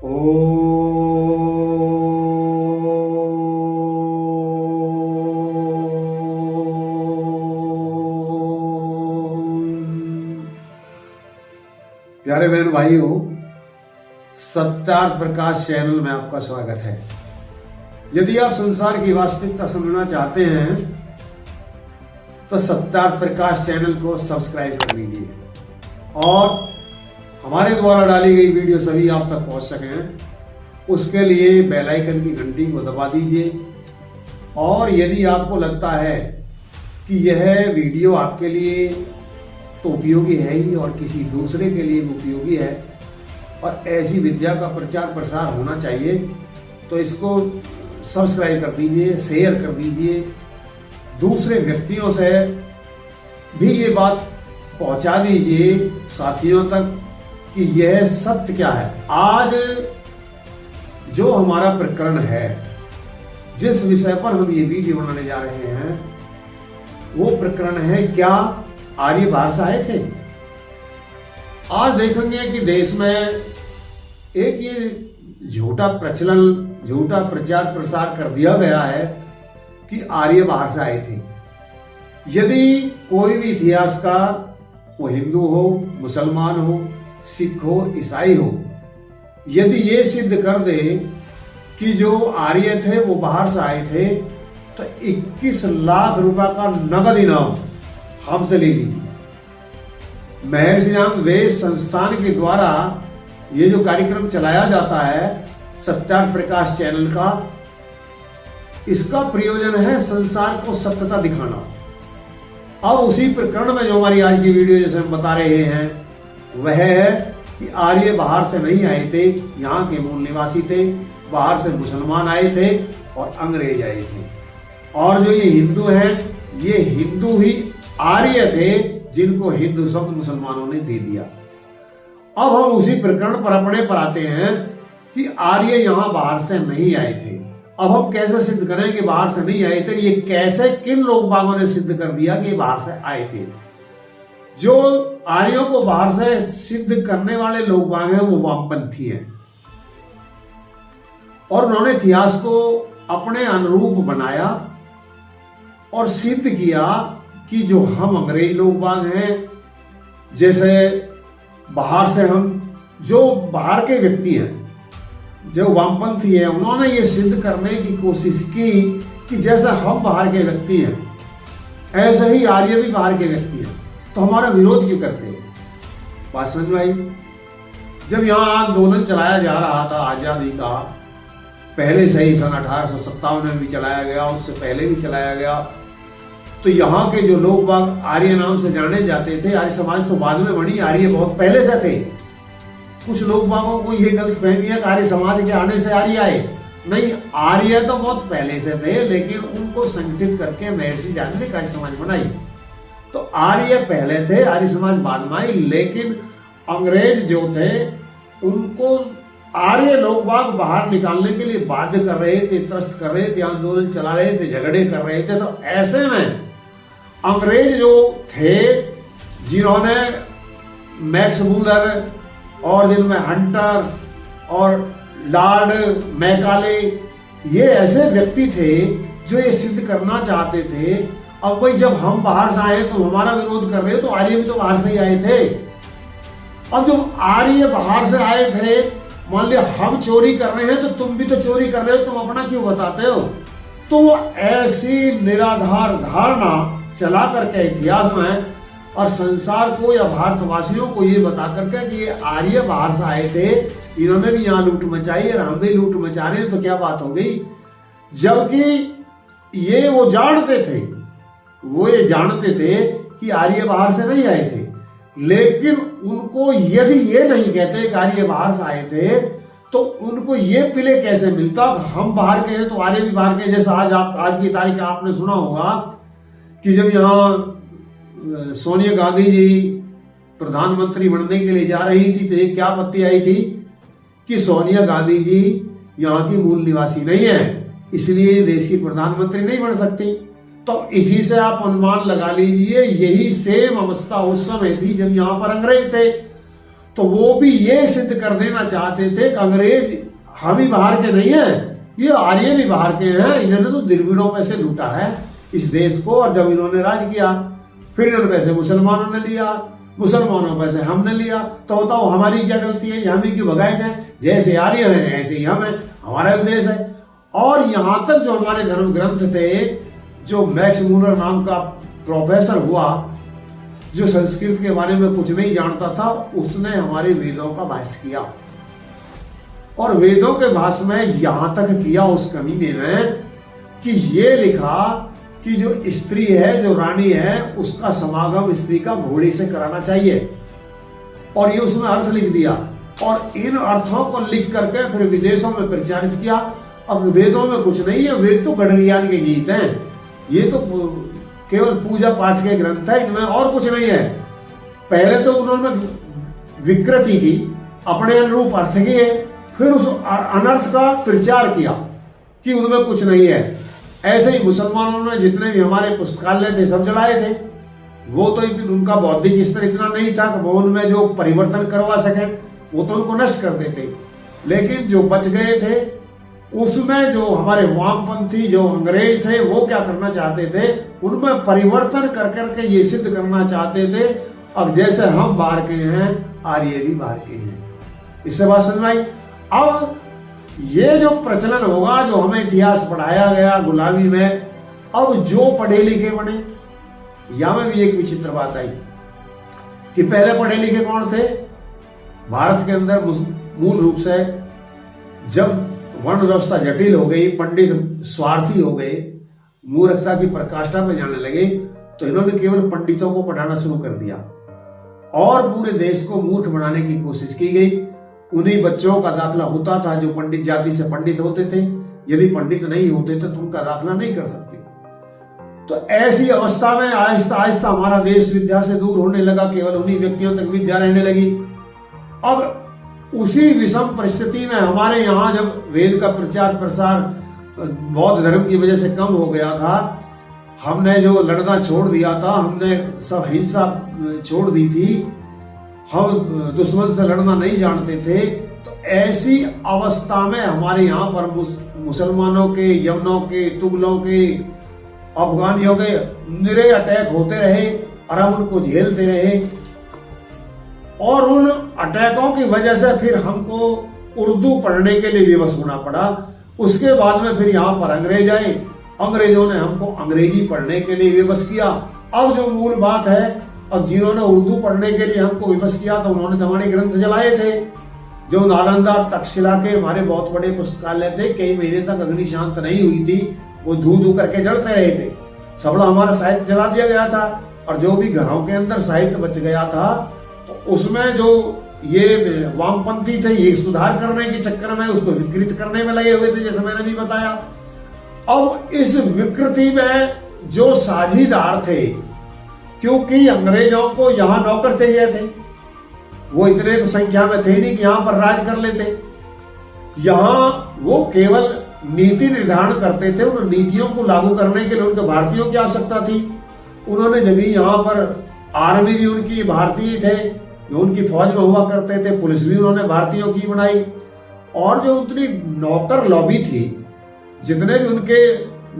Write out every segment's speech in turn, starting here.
प्यारे बहन भाइयों, सत्यार्थ प्रकाश चैनल में आपका स्वागत है। यदि आप संसार की वास्तविकता समझना चाहते हैं तो सत्यार्थ प्रकाश चैनल को सब्सक्राइब कर लीजिए और हमारे द्वारा डाली गई वीडियो सभी आप तक पहुंच सकें उसके लिए बेल आइकन की घंटी को दबा दीजिए। और यदि आपको लगता है कि यह वीडियो आपके लिए तो उपयोगी है ही और किसी दूसरे के लिए भी उपयोगी है और ऐसी विद्या का प्रचार प्रसार होना चाहिए, तो इसको सब्सक्राइब कर दीजिए, शेयर कर दीजिए, दूसरे व्यक्तियों से भी ये बात पहुंचा दीजिए साथियों तक कि यह सत्य क्या है। आज जो हमारा प्रकरण है, जिस विषय पर हम ये वीडियो बनाने जा रहे हैं, वो प्रकरण है क्या आर्य बाहर से आए थे। आज देखेंगे कि देश में एक ये झूठा प्रचलन, झूठा प्रचार प्रसार कर दिया गया है कि आर्य बाहर से आए थे। यदि कोई भी इतिहासकार, वो हिंदू हो, मुसलमान हो, सिख हो, ईसाई हो, यदि ये सिद्ध कर दे कि जो आर्य थे वो बाहर से आए थे तो 21 लाख रुपए का नगद इनाम हमसे ले लीजिए। महर्षि राम वेद संस्थान के द्वारा ये जो कार्यक्रम चलाया जाता है सत्यार्थ प्रकाश चैनल का, इसका प्रयोजन है संसार को सत्यता दिखाना। अब उसी प्रकरण में जो हमारी आज की वीडियो जैसे हम बता रहे हैं वह है कि आर्य बाहर से नहीं आए थे, यहाँ के मूल निवासी थे, बाहर से मुसलमान आए थे और अंग्रेज आए थे। और जो ये हिंदू हैं, ये हिंदू ही आर्य थे जिनको हिंदू शब्द मुसलमानों ने दे दिया। अब हम उसी प्रकरण पर अपने पर आते हैं कि आर्य यहां बाहर से नहीं आए थे। अब हम कैसे सिद्ध करें कि बाहर से नहीं आए थे, ये कैसे किन लोग बागों ने सिद्ध कर दिया कि बाहर से आए थे। जो आर्यों को बाहर से सिद्ध करने वाले लोग बाग हैं वो वामपंथी हैं और उन्होंने इतिहास को अपने अनुरूप बनाया और सिद्ध किया कि जो हम अंग्रेज लोग बाग हैं, जैसे बाहर से हम जो बाहर के व्यक्ति हैं, जो वामपंथी हैं, उन्होंने ये सिद्ध करने की कोशिश की कि जैसा हम बाहर के व्यक्ति हैं ऐसे ही आर्य भी बाहर के व्यक्ति हैं, तो हमारा विरोध क्यों करते हैं। बात समझ में आई। जब यहाँ आंदोलन चलाया जा रहा था आजादी का, पहले से ही सन 1857 में भी चलाया गया, उससे पहले भी चलाया गया, तो यहाँ के जो लोग बाग आर्य नाम से जाने जाते थे, आर्य समाज तो बाद में बनी, आर्य बहुत पहले से थे। कुछ लोग बागों को ये गलतफहमी है कि आर्य समाज के आने से आर्य आए। नहीं, आर्य तो बहुत पहले से थे, लेकिन उनको संगठित करके महर्षि जान ने आर्य समाज बनाई। तो आर्य पहले थे, आर्य समाज बाद में आई, लेकिन अंग्रेज जो थे उनको आर्य लोग बाग बाहर निकालने के लिए बाध्य कर रहे थे, त्रस्त कर रहे थे, आंदोलन चला रहे थे, झगड़े कर रहे थे। तो ऐसे में अंग्रेज जो थे, जिन्होंने मैक्स मूलर और जिनमें हंटर और लॉर्ड मैकाले, ये ऐसे व्यक्ति थे जो ये सिद्ध करना चाहते थे। अब भाई जब हम बाहर से आए तो हमारा विरोध कर रहे हो, तो आर्य भी तो बाहर से ही आए थे। अब जो आर्य बाहर से आए थे, मान लिया हम चोरी कर रहे हैं तो तुम भी तो चोरी कर रहे हो, तुम अपना क्यों बताते हो। तो वो ऐसी निराधार धारणा चला करके इतिहास में और संसार को या भारतवासियों को ये बता करके कि ये आर्य बाहर से आए थे, इन्होंने भी यहाँ लूट मचाई और हम भी लूट मचा रहे हैं, तो क्या बात हो गई। जबकि ये वो जानते थे, वो ये जानते थे कि आर्य बाहर से नहीं आए थे, लेकिन उनको यदि ये नहीं कहते कि आर्य बाहर से आए थे तो उनको ये पिले कैसे मिलता हम बाहर के हैं तो आर्य भी बाहर के। जैसा आज की तारीख आपने सुना होगा कि जब यहाँ सोनिया गांधी जी प्रधानमंत्री बनने के लिए जा रही थी तो एक क्या आपत्ति आई थी कि सोनिया गांधी जी यहाँ की मूल निवासी नहीं है, इसलिए देश की प्रधानमंत्री नहीं बन सकती। तो इसी से आप अनुमान लगा लीजिए यही सेम अवस्था उस समय थी जब यहाँ पर अंग्रेज थे। तो वो भी ये सिद्ध कर देना चाहते थे कि अंग्रेज हम ही बाहर के नहीं है, ये आर्य भी बाहर के हैं, इन्होंने तो द्रविड़ों में से लूटा है इस देश को, और जब इन्होंने राज किया फिर इन्होंने पैसे मुसलमानों ने लिया, मुसलमानों पैसे हमने लिया, तो बताओ हमारी क्या गलती है, हम ही क्यों भगाए जाए? जैसे आर्य हैं ऐसे ही हम हैं, हमारा भी देश है। और यहां तक जो हमारे धर्म ग्रंथ थे, जो मैक्स मूलर नाम का प्रोफेसर हुआ जो संस्कृत के बारे में कुछ नहीं जानता था, उसने हमारे वेदों का भाष्य किया, और वेदों के भाष्य में यहां तक किया उस कमीने ने कि ये लिखा कि जो स्त्री है, जो रानी है, उसका समागम स्त्री का घोड़े से कराना चाहिए, और ये उसमें अर्थ लिख दिया, और इन अर्थों को लिख करके फिर विदेशों में प्रचारित किया। अब वेदों में कुछ नहीं है, वेद तो गणज्ञान के गीत हैं, ये तो केवल पूजा पाठ के ग्रंथ है, इनमें और कुछ नहीं है। पहले तो उन्होंने विकृति की, अपने अनुरूप अर्थ किए, फिर उस अनर्थ का प्रचार किया कि उनमें कुछ नहीं है। ऐसे ही मुसलमानों ने जितने भी हमारे पुस्तकालय थे सब जलाए थे। वो तो उनका बौद्धिक स्तर इतना नहीं था कि वो उनमें जो परिवर्तन करवा सके, वो तो उनको नष्ट कर देते। लेकिन जो बच गए थे उसमें जो हमारे वामपंथी जो अंग्रेज थे, वो क्या करना चाहते थे, उनमें परिवर्तन कर करके ये सिद्ध करना चाहते थे अब जैसे हम बाहर के हैं, आर्य भी बाहर के हैं। इससे बात समझ में आई। अब ये जो प्रचलन होगा, जो हमें इतिहास पढ़ाया गया गुलामी में, अब जो पढ़े लिखे बने, या में भी एक विचित्र बात आई कि पहले पढ़े लिखे कौन थे भारत के अंदर? मूल रूप से जब वर्ण व्यवस्था जटिल हो गई, पंडित स्वार्थी हो गए, मूर्खता की प्रकाष्ठा में जाने लगे, तो इन्होंने केवल पंडितों को पढ़ाना शुरू कर दिया और पूरे देश को मूर्ख बनाने की कोशिश की गई। उन्हीं बच्चों का दाखला होता था जो पंडित जाति से पंडित होते थे। यदि पंडित नहीं होते तो उनका दाखला नहीं कर सकते। तो ऐसी अवस्था में आहिस्ता आहिस्ता हमारा देश विद्या से दूर होने लगा, केवल उन्हीं व्यक्तियों तक विद्या रहने लगी। अब उसी विषम परिस्थिति में हमारे यहाँ जब वेद का प्रचार प्रसार बौद्ध धर्म की वजह से कम हो गया था, हमने जो लड़ना छोड़ दिया था, हमने सब हिंसा छोड़ दी थी, हम दुश्मन से लड़ना नहीं जानते थे, तो ऐसी अवस्था में हमारे यहाँ पर मुसलमानों के, यमनों के, तुगलों के, अफगानियों के निरे अटैक होते रहे और हम उनको झेलते रहे। और उन अटैकों की वजह से फिर हमको उर्दू पढ़ने के लिए विवश होना पड़ा। उसके बाद में फिर यहाँ पर अंग्रेज आए, अंग्रेजों ने हमको अंग्रेजी पढ़ने के लिए विवश किया। अब जो मूल बात है, अब जिन्होंने उर्दू पढ़ने के लिए हमको विवश किया था, उन्होंने तो हमारे ग्रंथ जलाए थे। जो नालंदा तक्षशिला के हमारे बहुत बड़े पुस्तकालय थे, कई महीने तक अग्नि शांत नहीं हुई थी, वो धू धू करके जलते रहे थे। सबड़ा हमारा साहित्य जला दिया गया था, और जो भी घरों के अंदर साहित्य बच गया था, तो उसमें जो ये वामपंथी थे, ये सुधार करने के चक्कर में उसको विकृत करने में लगे हुए थे, जैसे मैंने भी बताया। अब इस विकृति में जो साझीदार थे, क्योंकि अंग्रेजों को यहाँ नौकर चाहिए थे, वो इतने तो संख्या में थे नहीं कि यहाँ पर राज कर लेते। यहाँ वो केवल नीति निर्धारण करते थे, उन नीतियों को लागू करने के लिए उनके भारतीयों की आवश्यकता थी। उन्होंने जब यहाँ पर आर्मी भी उनकी भारतीय थे, जो उनकी फौज में हुआ करते थे, पुलिस भी उन्होंने भारतीयों की बनाई, और जो उनकी नौकर लॉबी थी, जितने भी उनके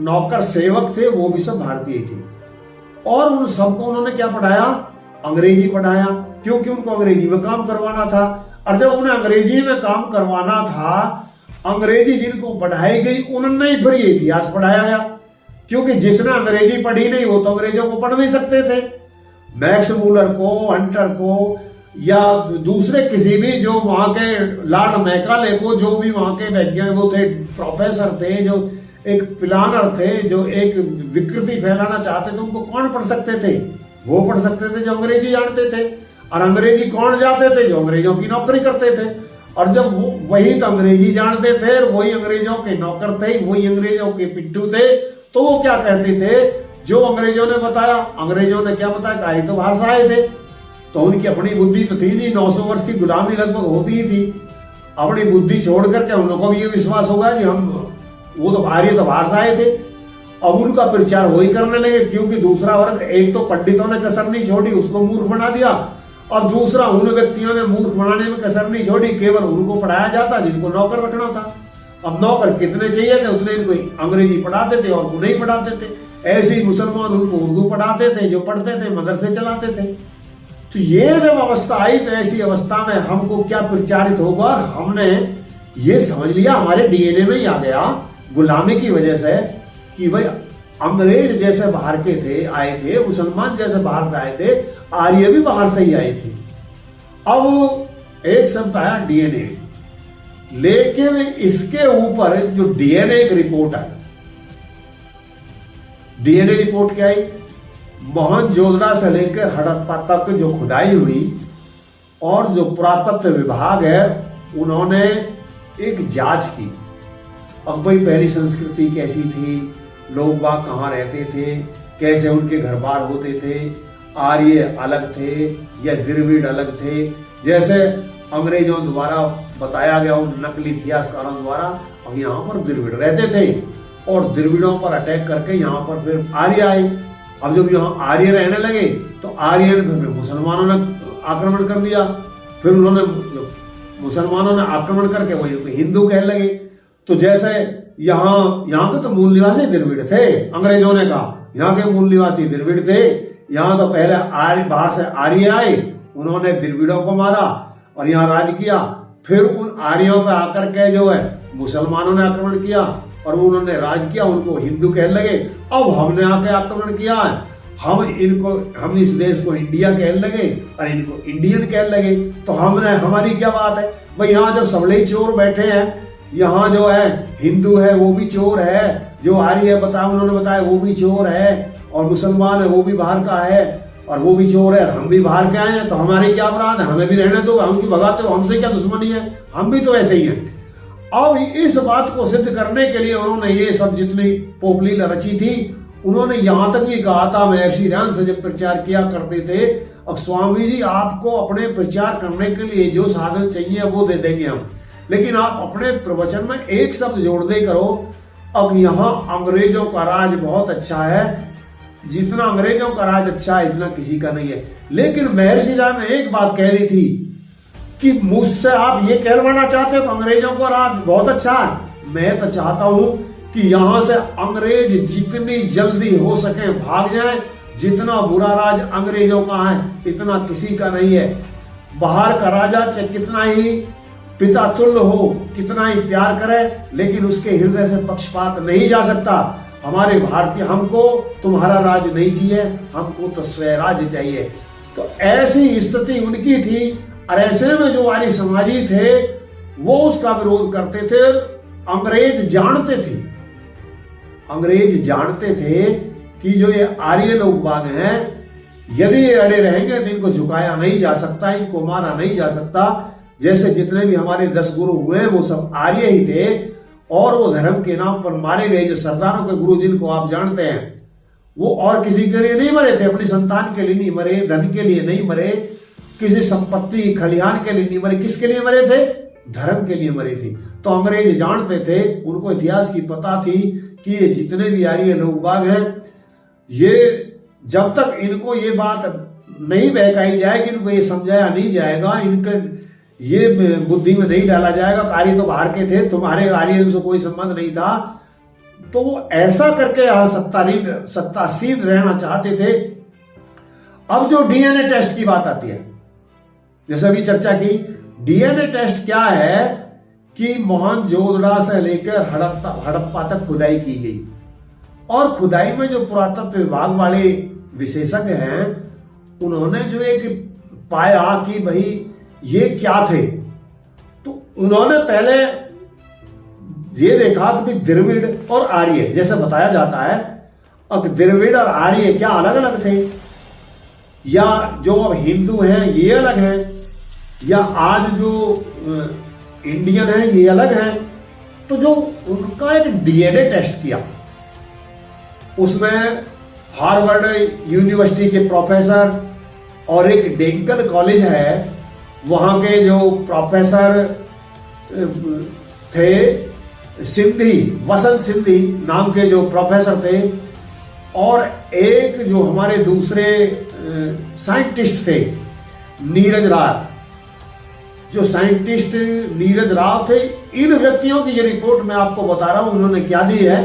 नौकर सेवक थे, वो भी सब भारतीय थे। और उन सबको उन्होंने क्या पढ़ाया? अंग्रेजी पढ़ाया, क्योंकि उनको अंग्रेजी में काम करवाना था। और जब उन्हें अंग्रेजी में काम करवाना था, अंग्रेजी जिनको पढ़ाई गई, उन्होंने ही फिर ये इतिहास पढ़ाया गया, क्योंकि जिसने अंग्रेजी पढ़ी नहीं, वो तो अंग्रेजों को पढ़ नहीं सकते थे। मैक्स मूलर को, हंटर को, या दूसरे किसी भी जो वहां के लॉर्ड मैकाले को, जो भी वहां के वैज्ञानिक वो थे, प्रोफेसर थे, जो एक प्लानर थे, जो एक विकृति फैलाना चाहते थे, उनको कौन पढ़ सकते थे? वो पढ़ सकते थे जो अंग्रेजी जानते थे। और अंग्रेजी कौन जानते थे? जो अंग्रेजों की नौकरी करते थे। और जब वही तो अंग्रेजी जानते थे, वही अंग्रेजों के नौकर थे, वही अंग्रेजों के पिट्ठू थे, तो वो क्या कहते थे? जो अंग्रेजों ने बताया, अंग्रेजों ने क्या बताया? ये तो बाहर से आए थे, तो उनकी अपनी बुद्धि तो थी नहीं, 900 वर्ष की गुलामी लगभग होती ही थी। अपनी बुद्धि छोड़ करके हम लोगों को भी ये विश्वास होगा कि वो तो आर्य तो बाहर से आए थे। अब उनका प्रचार वही करने लगे, क्योंकि दूसरा वर्ग, एक तो पंडितों ने कसर नहीं छोड़ी, उसको मूर्ख बना दिया, और दूसरा, उन व्यक्तियों ने मूर्ख बनाने में कसर नहीं छोड़ी, केवल उनको पढ़ाया जाता जिनको नौकर रखना था। अब नौकर कितने चाहिए थे, उतने इनको अंग्रेजी पढ़ाते थे और नहीं पढ़ाते थे। ऐसे ही मुसलमान उनको उर्दू पढ़ाते थे, जो पढ़ते थे मदरसे चलाते थे। तो ये जब अवस्था आई, तो ऐसी अवस्था में हमको क्या प्रचारित होगा, हमने ये समझ लिया, हमारे डीएनए में ही आ गया गुलामी की वजह से कि भाई अंग्रेज जैसे बाहर के थे, आए थे, मुसलमान जैसे बाहर से आए थे, आर्य भी बाहर से ही आए थे। अब एक शब्द आया डीएनए, लेकिन इसके ऊपर जो डीएनए एक रिपोर्ट आई, डीएनए रिपोर्ट क्या आई, मोहनजोदड़ो से लेकर हड़प्पा तक जो खुदाई हुई और जो पुरातत्व विभाग है उन्होंने एक जांच की। अब भाई पहली संस्कृति कैसी थी, लोग बाग कहाँ रहते थे, कैसे उनके घर बार होते थे, आर्य अलग थे या द्रविड़ अलग थे, जैसे अंग्रेजों द्वारा बताया गया उन नकली इतिहासकारों द्वारा। और यहाँ पर द्रविड़ रहते थे और द्रविड़ों पर अटैक करके यहाँ पर फिर आर्य आए। अब जब यहाँ आर्य रहने लगे तो आर्य ने फिर मुसलमानों ने आक्रमण कर दिया, फिर उन्होंने मुसलमानों ने आक्रमण करके वही हिंदू कहने लगे। तो जैसे यहाँ के तो मूल निवासी द्रविड़ थे, अंग्रेजों ने कहा यहाँ के मूल निवासी द्रविड़ थे, यहाँ तो पहले आर्य बाहर से आर्य आए, उन्होंने द्रविड़ों को मारा और यहाँ राज किया। फिर उन आर्यों पे आकर के जो है मुसलमानों ने आक्रमण किया और उन्होंने राज किया, उनको हिंदू कहने लगे। अब हमने आके आक्रमण किया है, हम इस देश को इंडिया कहने लगे और इनको इंडियन कहने लगे। तो हमारी क्या बात है भाई, यहाँ जब सबले चोर बैठे हैं, यहाँ जो है हिंदू है वो भी चोर है, जो आर्य बताया उन्होंने बताया वो भी चोर है, और मुसलमान है वो भी बाहर का है और वो भी चोर है, हम भी बाहर के आए हैं, तो हमारे क्या अपराध है, हमें भी रहने दो, हम की भगाते हो, हमसे क्या दुश्मनी है, हम भी तो ऐसे ही हैं। अब इस बात को सिद्ध करने के लिए उन्होंने ये सब जितनी पोपली रची थी, उन्होंने यहाँ तक भी कहा था, महर्षि दयानंद से जब प्रचार किया करते थे, अब स्वामी जी आपको अपने प्रचार करने के लिए जो साधन चाहिए वो दे देंगे हम, लेकिन आप अपने प्रवचन में एक शब्द जोड़ दे करो, अब यहाँ अंग्रेजों का राज बहुत अच्छा है, जितना अंग्रेजों का राज अच्छा है इतना किसी का नहीं है। लेकिन महर्षि दयानंद ने एक बात कह दी थी कि मुझसे आप ये कहलवाना चाहते हो कि अंग्रेजों का राज बहुत अच्छा है, मैं तो चाहता हूं कि यहां से अंग्रेज जितनी जल्दी हो सके भाग जाएं, जितना बुरा राज अंग्रेजों का है इतना किसी का नहीं है। बाहर का राजा चाहे कितना ही पिता तुल्य हो, कितना ही प्यार करे, लेकिन उसके हृदय से पक्षपात नहीं जा सकता। हमारे भारतीय, हमको तुम्हारा राज नहीं चाहिए, हमको तो स्वराज्य चाहिए। तो ऐसी स्थिति उनकी थी और ऐसे में जो आर्य समाजी थे वो उसका विरोध करते थे। अंग्रेज जानते थे कि जो ये आर्य लोग बाग हैं, यदि ये अड़े रहेंगे तो इनको झुकाया नहीं जा सकता, इनको मारा नहीं जा सकता। जैसे जितने भी हमारे 10 गुरु हुए हैं वो सब आर्य ही थे और वो धर्म के नाम पर मारे गए। जो सरदारों के गुरु जिनको आप जानते हैं, वो और किसी के लिए नहीं मरे थे, अपनी संतान के लिए नहीं मरे, धन के लिए नहीं मरे, किसी संपत्ति खलिहान के लिए नहीं मरे, किसके लिए मरे थे, धर्म के लिए मरे थे। तो अंग्रेज जानते थे, उनको इतिहास की पता थी कि ये जितने भी आर्य लोग बाग हैं, ये जब तक इनको ये बात नहीं बहकाई जाएगी, इनको ये समझाया नहीं जाएगा, इनके ये बुद्धि में नहीं डाला जाएगा, आर्य तो बाहर के थे, तुम्हारे आर्य से कोई संबंध नहीं था, तो वो ऐसा करके यहां सत्तासीन रहना चाहते थे। अब जो डीएनए टेस्ट की बात आती है, जैसे अभी चर्चा की, डीएनए टेस्ट क्या है कि मोहनजोदड़ो से लेकर हड़प्पा तक खुदाई की गई और खुदाई में जो पुरातत्व विभाग वाले विशेषज्ञ हैं उन्होंने जो एक पाया कि भाई ये क्या थे, तो उन्होंने पहले ये देखा कि द्रविड़ और आर्य जैसे बताया जाता है, अब द्रविड़ और आर्य क्या अलग अलग थे, या जो अब हिंदू हैं ये अलग हैं, या आज जो इंडियन है ये अलग है। तो जो उनका एक डीएनए टेस्ट किया, उसमें हार्वर्ड यूनिवर्सिटी के प्रोफेसर और एक डेंटल कॉलेज है, वहाँ के जो प्रोफेसर थे वसंत सिंधी नाम के जो प्रोफेसर थे, और एक जो हमारे दूसरे साइंटिस्ट थे नीरज राय, जो साइंटिस्ट नीरज राव थे, इन व्यक्तियों की ये रिपोर्ट मैं आपको बता रहा हूं उन्होंने क्या दी है।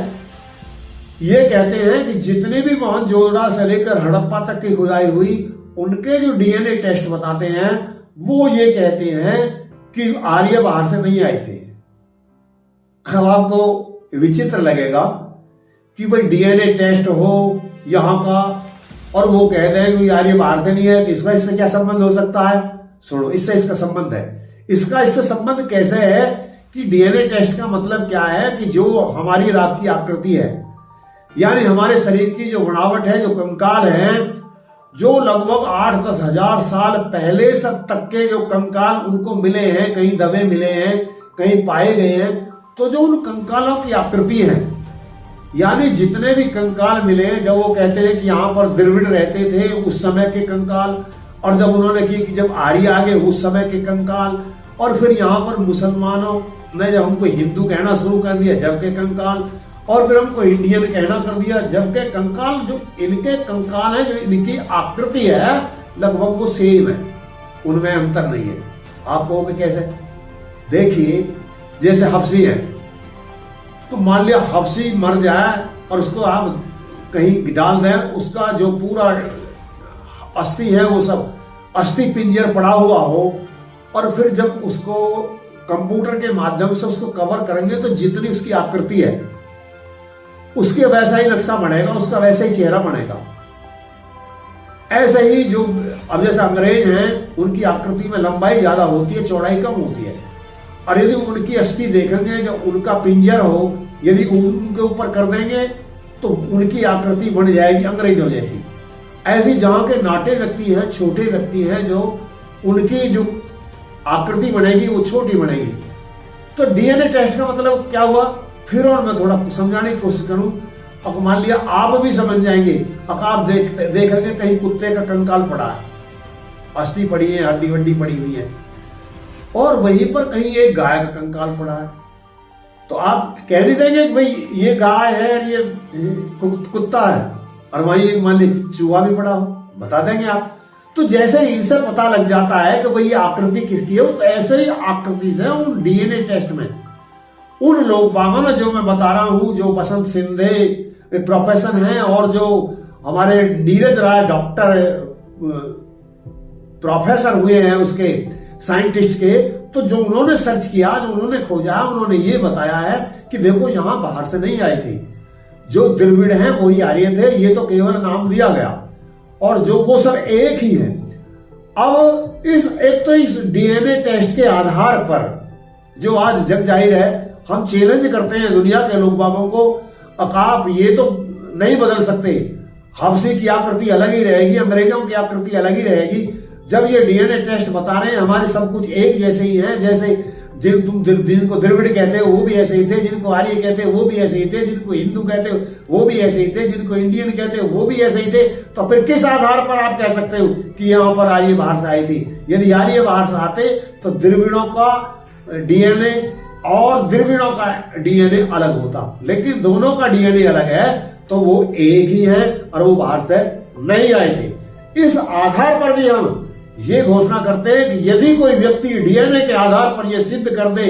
ये कहते हैं कि जितने भी मोहनजोदड़ो से लेकर हड़प्पा तक की खुदाई हुई, उनके जो डीएनए टेस्ट बताते हैं वो ये कहते हैं कि आर्य बाहर से नहीं आए थे। अब आपको विचित्र लगेगा कि भाई डीएनए टेस्ट हो यहां का और वो कहते हैं कि आर्य बाहर से नहीं है, तो इससे क्या संबंध हो सकता है? सुनो, इससे इसका संबंध है। इससे संबंध कैसे है कि डीएनए टेस्ट का मतलब क्या है कि जो हमारी और आपकी आकृति है, यानी हमारे शरीर की जो बनावट है, जो कंकाल है, जो लगभग 8-10 हजार साल पहले सब तक के जो कंकाल उनको मिले हैं, कहीं दबे मिले हैं, कहीं पाए गए हैं, तो जो उन कंकालों की आकृति है, यानी जितने भी कंकाल मिले, जब वो कहते हैं कि यहाँ पर द्रविड़ रहते थे उस समय के कंकाल, और जब उन्होंने की कि जब आर्य आ गए उस समय के कंकाल, और फिर यहाँ पर मुसलमानों ने जब हमको हिंदू कहना शुरू कर दिया जब के कंकाल, और फिर हमको इंडियन कहना कर दिया जब के कंकाल, जो इनके कंकाल है, जो इनकी आकृति है, लगभग वो सेम है, उनमें अंतर नहीं है। आप कहोगे कैसे? देखिए, जैसे हफ्सी है, तो मान लिया हफ्सी मर जाए और उसको आप कहीं डाल दें, उसका जो पूरा अस्थि है वो सब अस्थि पिंजर पड़ा हुआ हो, और फिर जब उसको कंप्यूटर के माध्यम से उसको कवर करेंगे तो जितनी उसकी आकृति है उसके वैसा ही नक्शा बनेगा, उसका वैसा ही चेहरा बनेगा। ऐसे ही जो अब जैसे अंग्रेज हैं, उनकी आकृति में लंबाई ज्यादा होती है, चौड़ाई कम होती है, और यदि उनकी अस्थि देखेंगे, जो उनका पिंजर हो, यदि उनके ऊपर कर देंगे तो उनकी आकृति बन जाएगी अंग्रेजों जैसी। ऐसी जहां के नाटे व्यक्ति हैं, छोटे व्यक्ति हैं, जो उनकी जो आकृति बनेगी वो छोटी बनेगी। तो डीएनए टेस्ट का मतलब क्या हुआ? फिर और मैं थोड़ा समझाने की कोशिश करूं। अब मान लिया आप भी समझ जाएंगे, अब आप देखेंगे कहीं कुत्ते का कंकाल पड़ा है, अस्थि पड़ी है, हड्डी वड्डी पड़ी हुई है, और वहीं पर कहीं एक गाय का कंकाल पड़ा है, तो आप कह नहीं देंगे कि भाई ये गाय है, ये कुत्ता है, और वहीं मान लीजिए चूहा भी पड़ा हो, बता देंगे आप। तो जैसे इनसे पता लग जाता है कि भाई ये आकृति किसकी है, तो ऐसे ही आकृति से उन डीएनए टेस्ट में उन लोग बागों में, जो मैं बता रहा हूं, जो बसंत सिंधे प्रोफेसर हैं, और जो हमारे नीरज राय डॉक्टर प्रोफेसर हुए हैं उसके साइंटिस्ट के, तो जो उन्होंने सर्च किया, जो उन्होंने खोजा, उन्होंने ये बताया है कि देखो यहां बाहर से नहीं आए थे, जो द्रविड़ हैं वही आर्य थे, ये तो केवल नाम दिया गया, और जो वो सब एक ही है। अब इस डीएनए टेस्ट के आधार पर जो आज जग जाहिर है, हम चैलेंज करते हैं दुनिया के लोग बागों को, आप ये तो नहीं बदल सकते, हफ्सी की आकृति अलग ही रहेगी, अंग्रेजों की आकृति अलग ही रहेगी। जब ये डीएनए टेस्ट बता रहे हैं हमारे सब कुछ एक जैसे ही हैं, जैसे जिनको द्रविड़ कहते हो वो भी ऐसे ही थे, जिनको आर्य कहते हो वो भी ऐसे ही थे, जिनको हिंदू कहते हो वो भी ऐसे ही थे, जिनको इंडियन कहते हो वो भी ऐसे ही थे। तो फिर किस आधार पर आप कह सकते हो कि यहाँ पर आर्य बाहर से आई थी? यदि आर्य बाहर से आते तो द्रविड़ों का डीएनए और द्रविड़ों का डीएनए अलग होता, लेकिन दोनों का डीएनए अलग है, तो वो एक ही है और वो बाहर से नहीं आए थे। इस आधार पर भी हम ये घोषणा करते हैं कि यदि कोई व्यक्ति डीएनए के आधार पर यह सिद्ध कर दे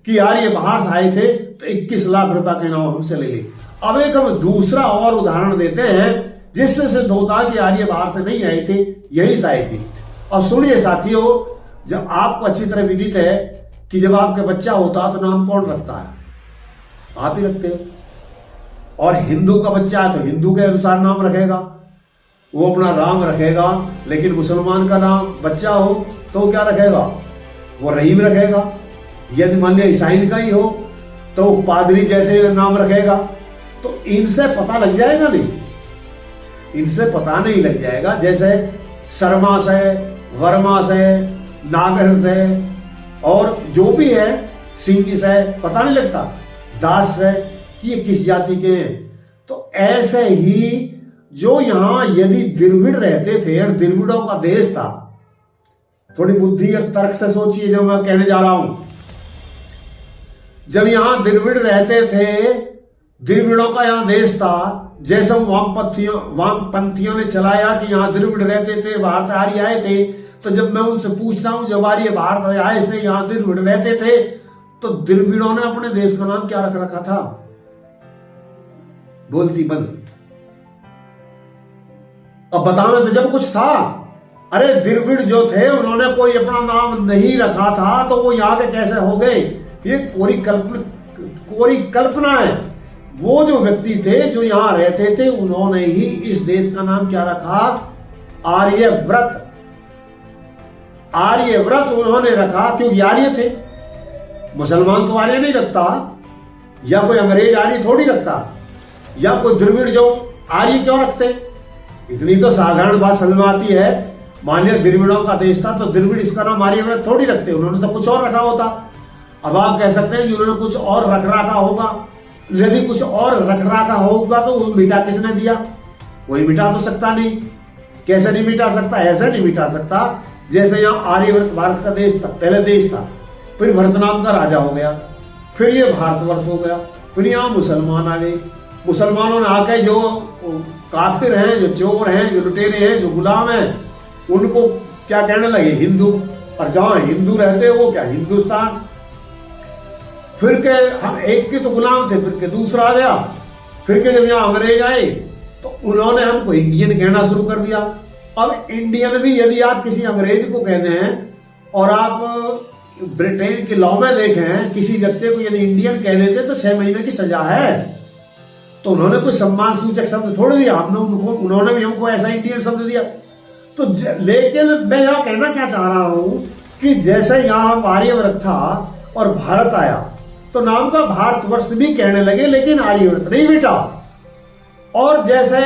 कि यार ये बाहर से आए थे, तो 21 लाख रुपए का इनाम हमसे ले ले। अब एक हम दूसरा और उदाहरण देते हैं जिससे सिद्ध होता कि यार ये बाहर से नहीं आए थे, यही से आए थे। और सुनिए साथियों, जब आपको अच्छी तरह विदित है कि जब आपका बच्चा होता तो नाम कौन रखता है? आप ही रखते हो। और हिंदू का बच्चा है तो हिंदू के अनुसार नाम रखेगा, वो अपना राम रखेगा। लेकिन मुसलमान का नाम बच्चा हो तो क्या रखेगा? वो रहीम रखेगा। यदि मान लिया ईसाई का ही हो तो पादरी जैसे नाम रखेगा। तो इनसे पता लग जाएगा नहीं, इनसे पता नहीं लग जाएगा। जैसे शर्मा से, वर्मा से, नागर से, और जो भी है सिंह से पता नहीं लगता, दास से, कि ये किस जाति के हैं। तो ऐसे ही जो यहां यदि द्रविड़ रहते थे और द्रविड़ों का देश था, थोड़ी बुद्धि और तर्क से सोचिए जो मैं कहने जा रहा हूं। जब यहां द्रविड़ रहते थे, द्रविड़ों का यहां देश था, जैसे वामपंथियों ने चलाया कि यहां द्रविड़ रहते थे, बाहर से आर्य आए थे, तो जब मैं उनसे पूछता हूं जब आर्य भारत आए से यहां द्रविड़ रहते थे तो द्रविड़ों ने अपने देश का नाम क्या रख रखा था? बोलती बंद। अब बताओ तो जब कुछ था। अरे द्रविड़ जो थे उन्होंने कोई अपना नाम नहीं रखा था तो वो यहाँ के कैसे हो गए? ये कोरी कल्पना है। वो जो व्यक्ति थे जो यहां रहते थे उन्होंने ही इस देश का नाम क्या रखा? आर्यव्रत। आर्यव्रत उन्होंने रखा क्योंकि आर्य थे। मुसलमान तो आर्य नहीं रखता, या कोई अंग्रेज आर्य थोड़ी रखता, या कोई द्रविड़ जो आर्य क्यों रखते? इतनी तो साधारण बात समझ में आती है। मान लिया द्रविड़ों का देश था तो द्रविड़ इसका नाम आर्यव्रत थोड़ी रखते, उन्होंने तो कुछ और रखा होता। अब आप कह सकते हैं कि उन्होंने कुछ और रख रखा होगा। यदि कुछ और रख रखा होगा तो वो मिटा किसने दिया? कोई मिटा तो सकता नहीं। कैसे नहीं मिटा सकता? ऐसे नहीं मिटा सकता जैसे यहाँ आर्यव्रत भारत का देश था, पहले देश था, फिर भरत नाम का राजा हो गया, फिर ये भारतवर्ष हो गया, फिर यहाँ मुसलमान आ गए। मुसलमानों ने आके जो काफिर हैं, जो चोर हैं, जो लुटेरे हैं, जो गुलाम हैं, उनको क्या कहने लगे? हिंदू। और जहां हिंदू रहते वो क्या? हिंदुस्तान। फिर के हम एक के तो गुलाम थे, फिर के दूसरा आ गया, फिर के जब यहाँ अंग्रेज आए तो उन्होंने हमको इंडियन कहना शुरू कर दिया। अब इंडियन भी यदि आप किसी अंग्रेज को कहते हैं और आप ब्रिटेन के लॉ में देखें किसी व्यक्ति को यदि इंडियन कह देते तो 6 महीने की सजा है। तो उन्होंने कोई सम्मान सूचक शब्द थोड़ी दिया, उन्होंने भी हमको ऐसा इंडियन शब्द दिया। तो लेकिन मैं यहां कहना क्या चाह रहा हूं कि जैसे यहां आर्यव्रत था और भारत आया तो नाम का भारतवर्ष भी कहने लगे, लेकिन आर्यव्रत नहीं मिटा। और जैसे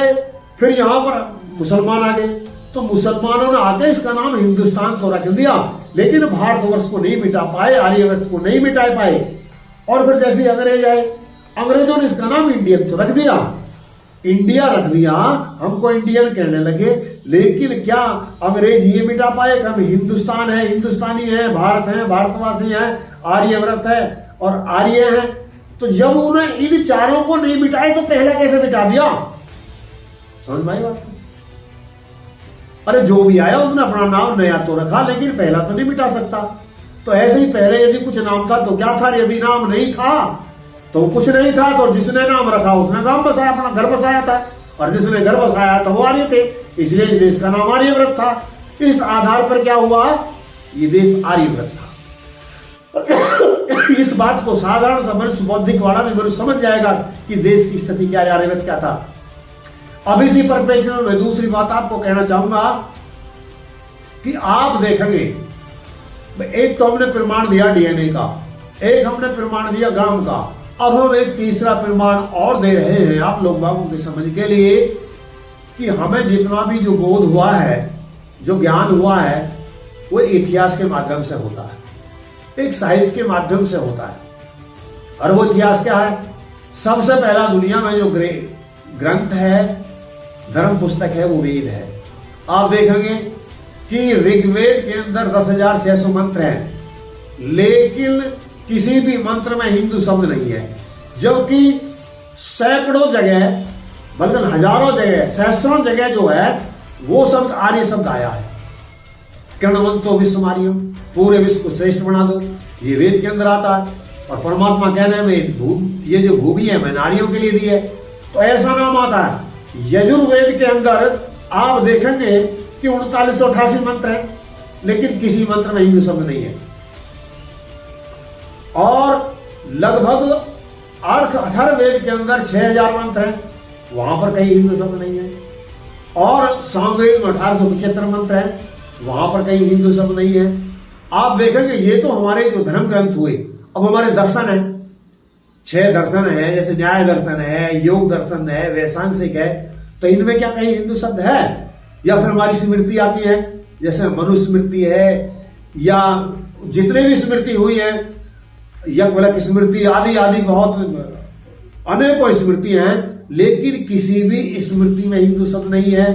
फिर यहां पर मुसलमान आ गए तो मुसलमानों ने आके इसका नाम हिंदुस्तान तो रख दिया, लेकिन भारतवर्ष को नहीं मिटा पाए, आर्यव्रत को नहीं मिटा पाए। और फिर जैसे अंग्रेज आए, अंग्रेजों ने इसका नाम इंडियन तो रख दिया, इंडिया रख दिया, हमको इंडियन कहने लगे। लेकिन क्या अंग्रेज ये मिटा पाए कि हम हिंदुस्तान है, हिंदुस्तानी है, भारत है, भारतवासी है, आर्यव्रत है और आर्य है? तो जब उन्हें इन चारों को नहीं मिटाए तो पहला कैसे मिटा दिया? समझ में आई बात? अरे जो भी आया उसने अपना नाम नया तो रखा, लेकिन पहला तो नहीं मिटा सकता। तो ऐसे ही पहले यदि कुछ नाम था तो क्या था? यदि नाम नहीं था तो कुछ नहीं था, तो जिसने नाम रखा उसने नाम बसाया, अपना घर बसाया था, और जिसने घर बसाया था वो आर्य थे, इसलिए इस देश का नाम आर्यव्रत था। इस आधार पर क्या हुआ? ये देश आर्यव्रत था। इस बात को साधारण सा मनुष्य, बौद्धिक वाला भी मनुष्य समझ जाएगा कि देश की स्थिति क्या, आर्यव्रत क्या था। अब इसी परिप्रेक्ष्य में मैं दूसरी बात आपको कहना चाहूंगा कि आप देखेंगे, एक तो हमने प्रमाण दिया डीएनए का, एक हमने प्रमाण दिया गांव का, अब हम एक तीसरा प्रमाण और दे रहे हैं आप लोग बाबू के समझ के लिए कि हमें जितना भी जो बोध हुआ है, जो ज्ञान हुआ है, वो इतिहास के माध्यम से होता है, एक साहित्य के माध्यम से होता है। और वो इतिहास क्या है? सबसे पहला दुनिया में जो ग्रंथ है, धर्म पुस्तक है, वो वेद है। आप देखेंगे कि ऋग्वेद के अंदर 10,600 मंत्र हैं, लेकिन किसी भी मंत्र में हिंदू शब्द नहीं है, जबकि सैकड़ों जगह, बल्कि हजारों जगह, सहस्रों जगह जो है वो शब्द आर्य शब्द आया है। किरणवंतो विश्वमार्यम, पूरे विश्व को श्रेष्ठ बना दो, ये वेद के अंदर आता है। और परमात्मा कहने में ये जो भूमि है मैं नारियों के लिए दी है, तो ऐसा नाम आता है। यजुर्वेद के अंदर आप देखेंगे कि 3988 मंत्र है, लेकिन किसी मंत्र में हिंदू शब्द नहीं है। और लगभग अथर्ववेद के अंदर 6000 मंत्र हैं, वहां पर कहीं हिंदू शब्द नहीं है। और सामवेद में 1875 मंत्र हैं, वहां पर कहीं हिंदू शब्द नहीं है। आप देखेंगे ये तो हमारे जो धर्म ग्रंथ हुए। अब हमारे दर्शन है, 6 दर्शन है, जैसे न्याय दर्शन है, योग दर्शन है, वैशेषिक है, तो इनमें क्या कहीं हिंदू शब्द है? या फिर हमारी स्मृति आती है, जैसे मनुस्मृति है, या जितने भी स्मृति हुई है, या बोला कि स्मृति आदि आदि बहुत अनेकों स्मृति हैं, लेकिन किसी भी स्मृति में हिंदू शब्द नहीं है।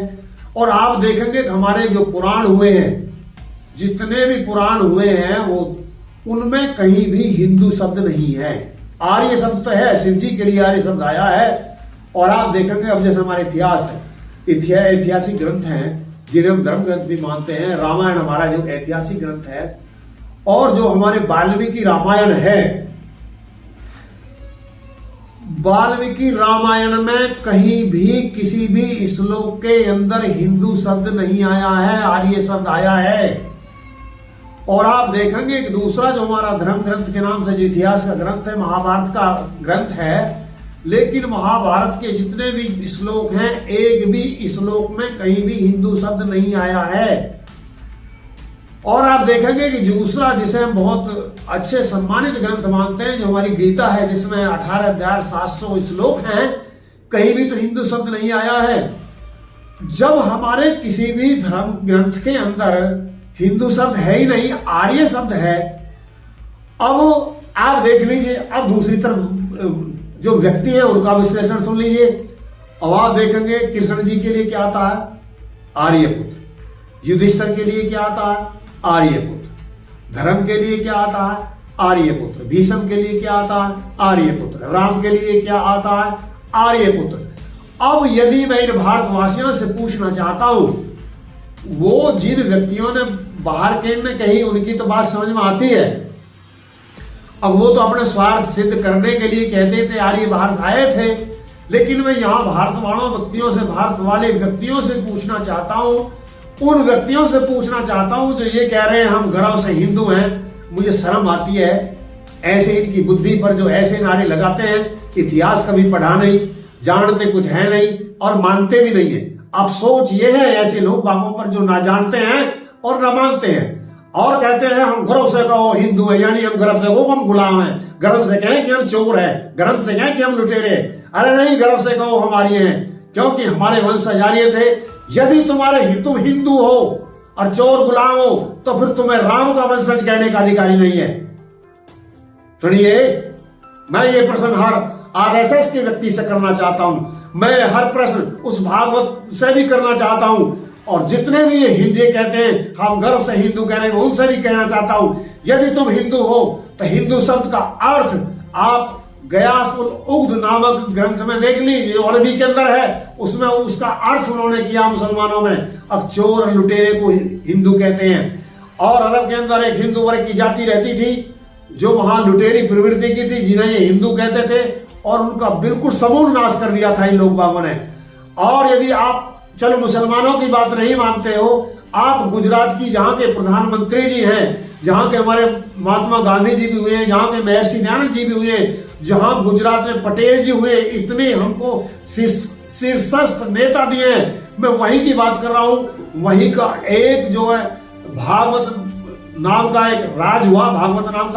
और आप देखेंगे कि हमारे जो पुराण हुए हैं, जितने भी पुराण हुए हैं, वो उनमें कहीं भी हिंदू शब्द नहीं है। आर्य शब्द तो है, शिव जी के लिए आर्य शब्द आया है। और आप देखेंगे अब जैसे हमारे इतिहास है, ऐतिहासिक ग्रंथ हैं जिन्हें हम धर्म ग्रंथ भी मानते हैं। रामायण हमारा जो ऐतिहासिक ग्रंथ है, और जो हमारे वाल्मीकि रामायण है, वाल्मीकि रामायण में कहीं भी किसी भी श्लोक के अंदर हिंदू शब्द नहीं आया है, आर्य शब्द आया है। और आप देखेंगे कि दूसरा जो हमारा धर्म ग्रंथ के नाम से जो इतिहास का ग्रंथ है, महाभारत का ग्रंथ है, लेकिन महाभारत के जितने भी श्लोक हैं, एक भी श्लोक में कहीं भी हिंदू शब्द नहीं आया है। और आप देखेंगे कि दूसरा जिसे हम बहुत अच्छे सम्मानित ग्रंथ मानते हैं, जो हमारी गीता है, जिसमें 18,700 श्लोक हैं, कहीं भी तो हिंदू शब्द नहीं आया है। जब हमारे किसी भी धर्म ग्रंथ के अंदर हिंदू शब्द है ही नहीं, आर्य शब्द है। अब आप देख लीजिए, अब दूसरी तरफ जो व्यक्ति है उनका विश्लेषण सुन लीजिए। अब आप देखेंगे कृष्ण जी के लिए क्या आता है, आर्यपुत्र। युधिष्ठिर के लिए क्या आता है, आर्यपुत्र। धर्म के लिए क्या आता है, आर्यपुत्र। भीष्म के लिए क्या आता है, आर्यपुत्र। राम के लिए क्या आता है, आर्यपुत्र। अब यदि मैं इन भारतवासियों से पूछना चाहता हूं, वो जिन व्यक्तियों ने बाहर के में कही, उनकी तो बात समझ में आती है। अब वो तो अपने स्वार्थ सिद्ध करने के लिए कहते थे आर्य बाहर से आए थे, लेकिन मैं यहां भारत वाले व्यक्तियों से पूछना चाहता हूं, उन व्यक्तियों से पूछना चाहता हूं जो ये कह रहे हैं हम गर्व से हिंदू हैं। मुझे शर्म आती है ऐसे इनकी बुद्धि पर जो ऐसे नारे लगाते हैं। इतिहास कभी पढ़ा नहीं, जानते कुछ है नहीं और मानते भी नहीं है। अफसोस ये है ऐसे लोग बागों पर जो ना जानते हैं और ना मानते हैं, और कहते हैं हम गर्व से कहो हिंदू है, यानी हम गर्व से कहो हम गुलाम हैं, गर्व से कहें कि हम चोर हैं, गर्व से कहें कि हम लुटेरे। अरे नहीं, गर्व से कहो हमारी हैं, क्योंकि हमारे वंशज आर्य थे। यदि तुम हिंदू हो और चोर गुलाम हो, तो फिर तुम्हें राम का वंशज कहने का अधिकारी नहीं है। सुनिए, मैं ये प्रश्न हर आरएसएस के व्यक्ति से करना चाहता हूं, मैं हर प्रश्न उस भागवत से भी करना चाहता हूं, और जितने भी ये हिंदू कहते हैं हम गर्व से हिंदू कह रहे हैं, उनसे भी कहना चाहता हूं, यदि तुम हिंदू हो तो हिंदू शब्द का अर्थ आप गयासुल उग्ध नामक ग्रंथ में देख लीजिए, अरबी के अंदर है, उसमें उसका अर्थ उन्होंने किया मुसलमानों में। अब चोर और लुटेरे को हिंदू कहते हैं। और अरब के अंदर एक हिंदू वर्ग की जाति रहती थी जो वहां लुटेरी प्रवृत्ति की थी, जिन्हें ये हिंदू कहते थे, और उनका बिल्कुल समूल नाश कर दिया था इन लोग बागों ने। और यदि आप चलो मुसलमानों की बात नहीं मानते हो, आप गुजरात की जहां के प्रधानमंत्री जी हैं, जहां के हमारे महात्मा गांधी जी भी हुए, जहां के महर्षि दयानंद जी भी हुए, जहां गुजरात में पटेल जी हुए, इतने हमको शीर्षस्थ नेता दिए हैं। मैं वहीं की बात कर रहा हूं। वहीं का एक जो है भागवत नाम का एक राज हुआ, भागवत नाम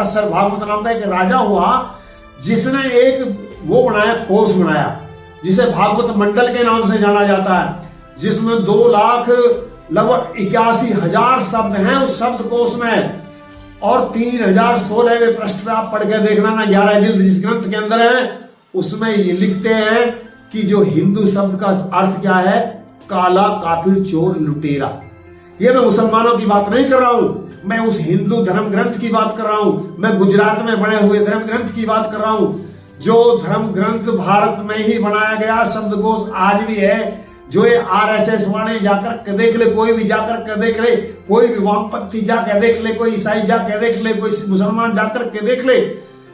का एक राजा हुआ, जिसने एक वो बनाया, कोष बनाया, जिसे भागवत मंडल के नाम से जाना जाता है, जिसमें 2,81,000 शब्द हैं उस शब्द कोश में, और 3,016वें पृष्ठ पे आप पढ़ के देखना ना, 11 जिल्द जिस ग्रंथ के अंदर है, उसमें ये लिखते हैं कि जो हिंदू शब्द का अर्थ क्या है, काला, काफिर, चोर, लुटेरा। ये मैं मुसलमानों की बात नहीं कर रहा हूं, मैं उस हिंदू धर्म ग्रंथ की बात कर रहा हूं, मैं गुजरात में बने हुए धर्म ग्रंथ की बात कर रहा हूं। जो धर्म ग्रंथ भारत में ही बनाया गया शब्दकोश आज भी है, जो ये आरएसएस वाले जाकर के देख ले, कोई भी जाकर के देख ले, कोई भी वामपंथी जाकर देख ले, कोई ईसाई जाकर देख ले, कोई मुसलमान जाकर के देख ले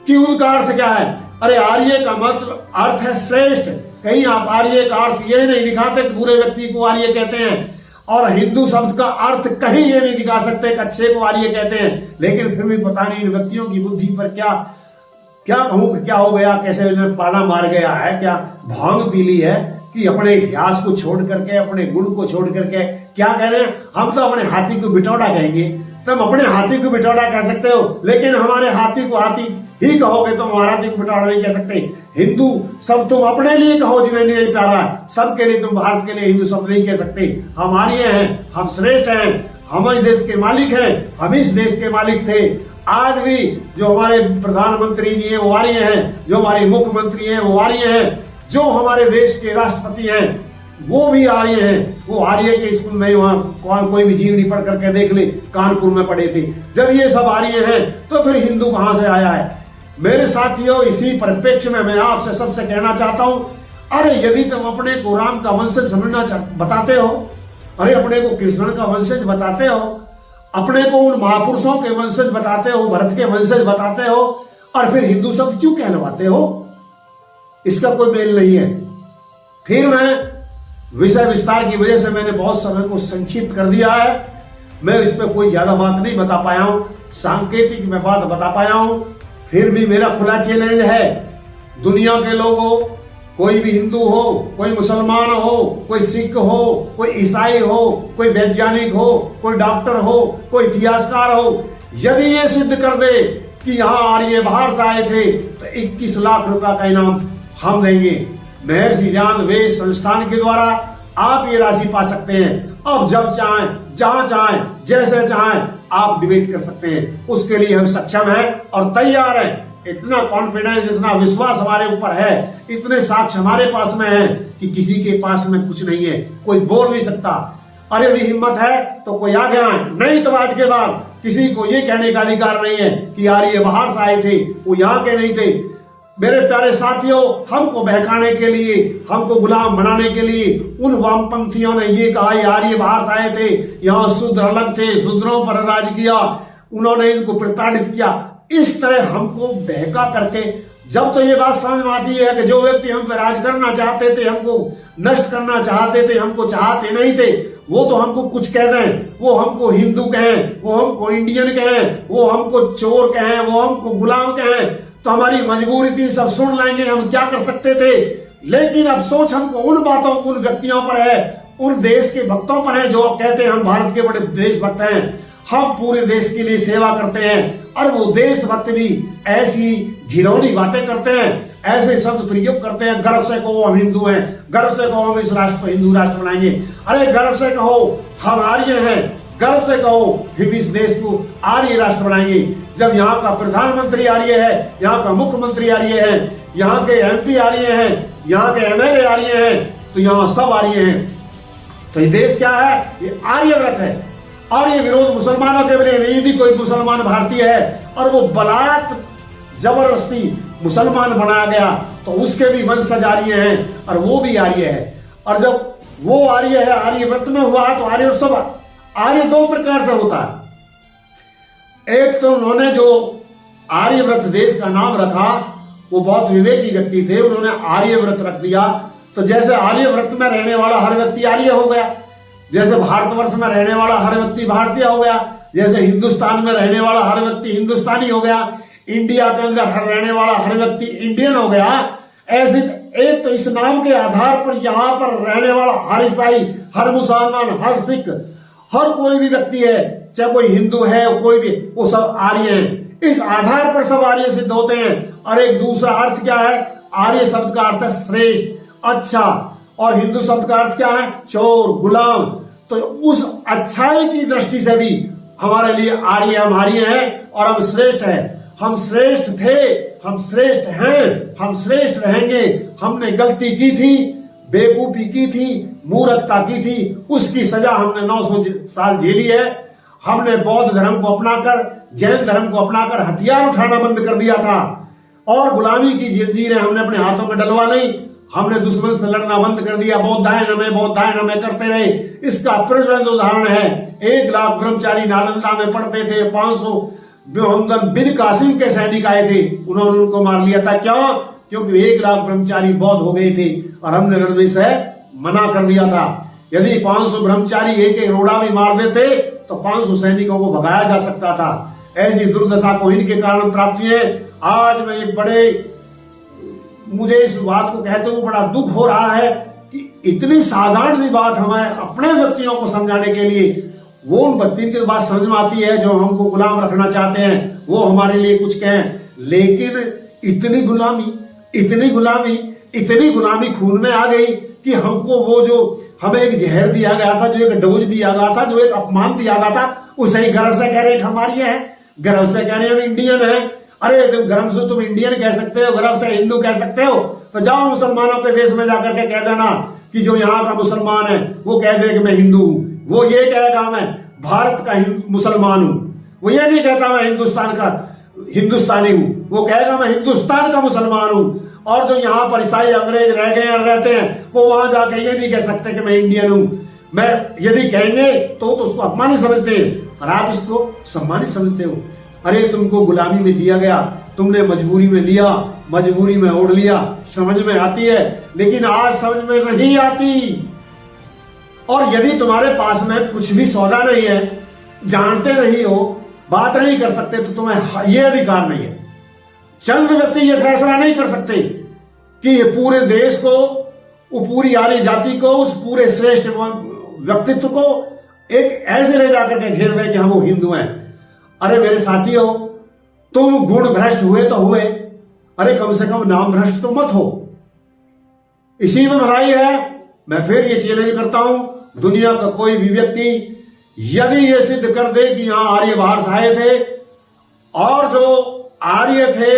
कि उनका अर्थ क्या है। अरे आर्य का मतलब अर्थ है श्रेष्ठ। कहीं आप आर्य का अर्थ ये नहीं दिखाते पूरे व्यक्ति को आर्य कहते हैं, और हिंदू शब्द का अर्थ कहीं ये नहीं दिखा सकते कि अच्छे को आर्य कहते हैं। लेकिन फिर भी पता नहीं इन व्यक्तियों की बुद्धि पर क्या कहूं, क्या हो गया, कैसे इन्हें पाला मार गया है, क्या भांग पी ली है कि अपने इतिहास को छोड़ करके, अपने गुण को छोड़ करके क्या कह रहे हैं, हम तो अपने हाथी को बिटौड़ा कहेंगे। तुम अपने हाथी को बिटौड़ा कह सकते हो, लेकिन हमारे हाथी को हाथी ही कहोगे, तुम हमारा हाथी को बिटौड़ा नहीं कह सकते। हिंदू सब तुम अपने लिए कहो जिन्हें नहीं प्यारा, सबके लिए तुम भारत के लिए हिंदू शब्द नहीं कह सकते। हम आर्य हैं, हम श्रेष्ठ हैं, हम इस देश के मालिक हैं, हम इस देश के मालिक थे। आज भी जो हमारे प्रधानमंत्री जी हैं वो आर्य हैं, जो हमारे मुख्यमंत्री हैं वो आर्य हैं, जो हमारे देश के राष्ट्रपति हैं वो भी आर्य हैं। वो आर्य के स्कूल में वहां कोई भी जीवनी पढ़ करके देख ले, कानपुर में पढ़े थे। जब ये सब आर्य हैं तो फिर हिंदू कहां से आया है। मेरे साथियों, इसी परिप्रेक्ष्य में मैं आपसे सबसे कहना चाहता हूं, अरे यदि तुम अपने को राम का वंशज समझना बताते हो अरे अपने को कृष्ण का वंशज बताते हो, अपने को उन महापुरुषों के वंशज बताते हो, भरत के वंशज बताते हो, और फिर हिंदू शब्द क्यों कहलवाते हो? इसका कोई मेल नहीं है। फिर मैं विषय विस्तार की वजह से मैंने बहुत समय को संक्षिप्त कर दिया है, मैं इस पर कोई ज्यादा बात नहीं बता पाया हूं, सांकेतिक में बात बता पाया हूं। फिर भी मेरा खुला चैलेंज है दुनिया के लोगों, कोई भी हिंदू हो, कोई मुसलमान हो, कोई सिख हो, कोई ईसाई हो, कोई वैज्ञानिक हो, कोई डॉक्टर हो, कोई इतिहासकार हो, यदि ये सिद्ध कर दे कि यहाँ आर्य बाहर से आए थे तो 21 लाख रुपया का इनाम हम देंगे। महर्षि ज्ञान वेद संस्थान के द्वारा आप ये राशि पा सकते हैं। अब जब चाहें, जहां चाहें, जैसे चाहें आप डिबेट कर सकते हैं, उसके लिए हम सक्षम हैं और तैयार हैं। इतना कॉन्फिडेंस, इतना विश्वास हमारे ऊपर है, इतने साक्ष्य हमारे पास में है कि किसी के पास में कुछ नहीं है, कोई बोल नहीं सकता। अरे यदि हिम्मत है तो कोई आगे आए, नहीं तो आज के बाद किसी को ये कहने का अधिकार नहीं है कि यार ये बाहर से आए थे, वो यहाँ के नहीं थे। मेरे प्यारे साथियों, हमको बहकाने के लिए, हमको गुलाम बनाने के लिए उन वामपंथियों ने ये कहा यार ये बाहर से आए थे, यहाँ शूद्र अलग थे, शूद्रों पर राज किया, उन्होंने इनको प्रताड़ित किया। इस तरह हमको बहका करके जब तो ये बात समझ में आती है कि जो व्यक्ति हम पर राज करना चाहते थे, हमको नष्ट करना चाहते थे, हमको चाहते नहीं थे, वो तो हमको कुछ कह दें, वो हमको हिंदू कहें, वो हमको इंडियन कहें, वो हमको चोर कहें, वो हमको गुलाम कहें, तो हमारी मजबूरी थी, सब सुन लेंगे, हम क्या कर सकते थे। लेकिन अफसोस हमको उन बातों, उन व्यक्तियों पर है, उन देश के भक्तों पर है जो कहते हैं हम भारत के बड़े देशभक्त हैं, हम पूरे देश के लिए सेवा करते हैं, और वो देशभक्त भी ऐसी घिनौनी बातें करते हैं, ऐसे शब्द प्रयोग करते हैं, गर्व से कहो हम हिंदू हैं, गर्व से कहो हम इस राष्ट्र को हिंदू राष्ट्र बनाएंगे। अरे गर्व से कहो हम आर्य हैं, गर्व से कहो हम इस देश को आर्य राष्ट्र बनाएंगे। जब यहाँ का प्रधानमंत्री आर्य है, यहाँ का मुख्यमंत्री आर्य है, यहाँ के MP आर्य हैं, यहाँ के MLA आर्य हैं, तो यहाँ सब आर्य हैं। तो ये देश क्या है? ये आर्यव्रत है। और ये विरोध मुसलमानों के लिए नहीं, भी कोई मुसलमान भारतीय है और वो बलात् जबरदस्ती मुसलमान बनाया गया तो उसके भी वंशज आर्य हैं और वो भी आर्य है। और जब वो आर्य है, आर्यव्रत में हुआ तो आर्य सब आर्य दो प्रकार से होता है। एक तो उन्होंने जो आर्यव्रत देश का नाम रखा वो बहुत विवेकी व्यक्ति थे, उन्होंने आर्यव्रत रख दिया। तो जैसे आर्यव्रत में रहने वाला हर व्यक्ति आर्य हो गया, जैसे भारतवर्ष में रहने वाला हर व्यक्ति भारतीय हो गया, जैसे हिंदुस्तान में रहने वाला हर व्यक्ति हिंदुस्तानी हो गया, इंडिया के अंदर हर रहने वाला हर व्यक्ति इंडियन हो गया। ऐसे एक तो इस नाम के आधार पर यहाँ पर रहने वाला हर ईसाई, हर मुसलमान, हर सिख, हर कोई भी व्यक्ति है, चाहे कोई हिंदू है कोई भी, वो सब आर्य हैं। इस आधार पर सब आर्य सिद्ध होते हैं। और एक दूसरा अर्थ क्या है? आर्य शब्द का अर्थ है श्रेष्ठ, अच्छा, और हिंदू शब्द का अर्थ क्या है? चोर, गुलाम। तो उस अच्छाई की दृष्टि से भी हमारे लिए आर्य हम आर्य हैं और हम श्रेष्ठ हैं। हम श्रेष्ठ थे, हम श्रेष्ठ हैं, हम श्रेष्ठ रहेंगे। हमने गलती की थी, बेवकूफी की थी, मूर्खता की थी, उसकी सजा हमने 900 साल झेली है। हमने बौद्ध धर्म को अपनाकर, जैन धर्म को अपनाकर हथियार उठाना बंद कर दिया था और गुलामी की जंजीरें हमने अपने हाथों में डलवा ली। हमने दुश्मन से लड़ना बंद कर दिया, बौद्धायन में करते रहे। इसका प्रज्वलित उदाहरण है 1 लाख ब्रह्मचारी नालंदा में पढ़ते थे, 500 बिन कासिम के सैनिक आए थे, उन्होंने उनको मार लिया था। क्यों? क्योंकि 1 लाख ब्रह्मचारी बौद्ध हो गए थे और हमने लड़ने से मना कर दिया था। यदि 500 ब्रह्मचारी एक रोड़ा भी मार देते तो 500 सैनिकों को भगाया जा सकता था। ऐसी दुर्दशा को इनके कारण प्राप्त हुई है। आज मैं एक बड़े, मुझे इस बात को कहते हुए बड़ा दुख हो रहा है कि इतनी साधारण सी बात हमें अपने व्यक्तियों को समझाने के लिए, वो उन व्यक्ति की बात समझ में आती है जो हमको गुलाम रखना चाहते हैं, वो हमारे लिए कुछ कहें। लेकिन इतनी गुलामी खून में आ गई कि हमको वो जो हमें एक जहर दिया गया था, जो एक डोज दिया गया था, जो एक अपमान दिया गया था, उसे ही गर्व से कह रहे हैं हमारी है, गर्व से कह रहे हैं हम इंडियन है। अरे तुम गर्व से तुम इंडियन कह सकते हो, गर्व से हिंदू कह सकते हो, तो जाओ मुसलमानों के देश में जाकर के कह देना कि जो यहाँ का मुसलमान है वो कह दे कि मैं हिंदू हूं। वो ये कहेगा मैं भारत का मुसलमान हूं, वो ये नहीं कहता मैं हिंदुस्तान का हिंदुस्तानी हूं, वो कहेगा मैं हिंदुस्तान का मुसलमान हूं। और जो यहाँ पर ईसाई अंग्रेज रह गए और रहते हैं, वो वहां जाके ये नहीं कह सकते कि मैं इंडियन हूं। मैं यदि कहेंगे तो उसको अपमानित समझते हैं और आप इसको सम्मानित समझते हो। अरे तुमको गुलामी में दिया गया, तुमने मजबूरी में लिया, मजबूरी में ओढ़ लिया, समझ में आती है, लेकिन आज समझ में नहीं आती। और यदि तुम्हारे पास में कुछ भी सौदा नहीं है, जानते नहीं हो, बात नहीं कर सकते, तो तुम्हें यह अधिकार नहीं है। चंद व्यक्ति यह फैसला नहीं कर सकते कि ये पूरे देश को, वो पूरी आर्य जाति को, उस पूरे श्रेष्ठ व्यक्तित्व को एक ऐसे ले जाकर के घेर दे कि हम वो हिंदू हैं। अरे मेरे साथियों, तुम गुण भ्रष्ट हुए तो हुए, अरे कम से कम नाम भ्रष्ट तो मत हो। इसी में भलाई है। मैं फिर ये चैलेंज करता हूं, दुनिया का कोई भी व्यक्ति यदि ये सिद्ध कर दे कि यहां आर्य बाहर से आए थे और जो आर्य थे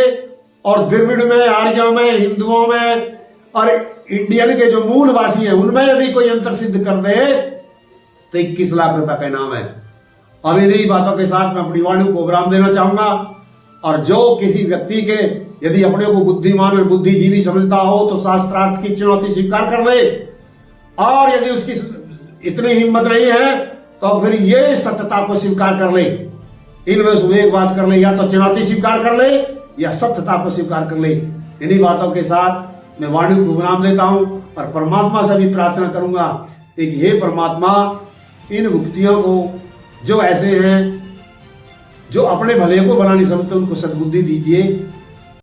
और द्रविड़ में, आर्यों में, हिंदुओं में और इंडियन के जो मूलवासी हैं उनमें यदि कोई अंतर सिद्ध कर दे तो 21 लाख रुपए का इनाम है। अब इन्हीं बातों के साथ मैं अपनी वाणी को विराम देना चाहूंगा। और जो किसी व्यक्ति के यदि अपने को बुद्धिमान और बुद्धिजीवी समझता हो तो शास्त्रार्थ की चुनौती स्वीकार कर ले, और यदि उसकी इतनी हिम्मत नहीं है तो फिर ये सत्यता को स्वीकार कर ले। इनमें से एक बात कर ले, या तो चुनौती स्वीकार कर ले या सत्यता को स्वीकार कर ले। इन्हीं बातों के साथ मैं वाणी को विराम देता हूं और परमात्मा से भी प्रार्थना करूंगा कि हे परमात्मा, इन मुक्तियों को जो ऐसे हैं जो अपने भले को बनानी समझते उनको सद्बुद्धि दीजिए।